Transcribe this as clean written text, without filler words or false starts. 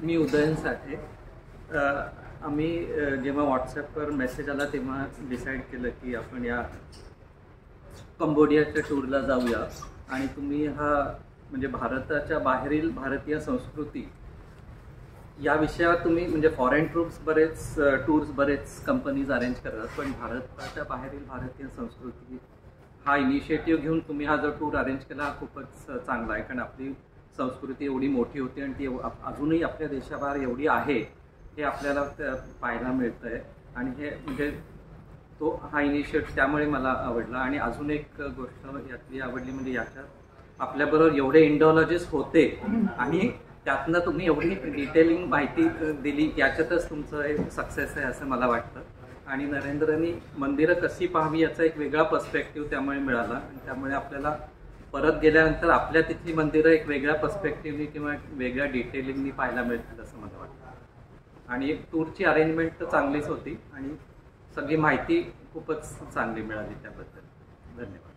मी उदयन साठे. आम्ही जेव्हा व्हॉट्सॲपवर मेसेज आला तेव्हा डिसाईड केलं की आपण या कंबोडियाच्या टूरला जाऊया आणि तुम्ही हा म्हणजे भारताच्या बाहेरील भारतीय संस्कृती या विषयावर तुम्ही म्हणजे फॉरेन टूर्स बरेच कंपनीज अरेंज करतात, पण भारताच्या बाहेरील भारतीय संस्कृती हा इनिशिएटिव्ह घेऊन तुम्ही हा जो टूर अरेंज केला हा खूपच चांगला आहे. कारण आपली संस्कृती एवढी मोठी होती आणि ती अजूनही आपल्या देशाबाहेर एवढी आहे हे आपल्याला पाहायला मिळतं आहे. आणि हे म्हणजे हा इनिशिएटिव्ह त्यामुळे मला आवडला. आणि अजून एक गोष्ट यातली आवडली म्हणजे याच्यात आपल्याबरोबर एवढे इंडोलॉजिस्ट होते आणि त्यातनं तुम्ही एवढी डिटेलिंग माहिती दिली, याच्यातच तुमचं सक्सेस आहे असं मला वाटतं. आणि नरेंद्रनी मंदिरं कशी पाहावी याचा एक वेगळा पर्स्पेक्टिव्ह त्यामुळे मिळाला आणि त्यामुळे आपल्याला परत गेल्यानंतर आपल्या तिथली मंदिरं एक वेगळ्या पर्स्पेक्टिव्हनी किंवा वेगळ्या डिटेलिंगनी पाहायला मिळतील असं मला वाटतं. आणि टूरची अरेंजमेंट तर चांगलीच होती आणि सगळी माहिती खूपच चांगली मिळाली त्याबद्दल. धन्यवाद.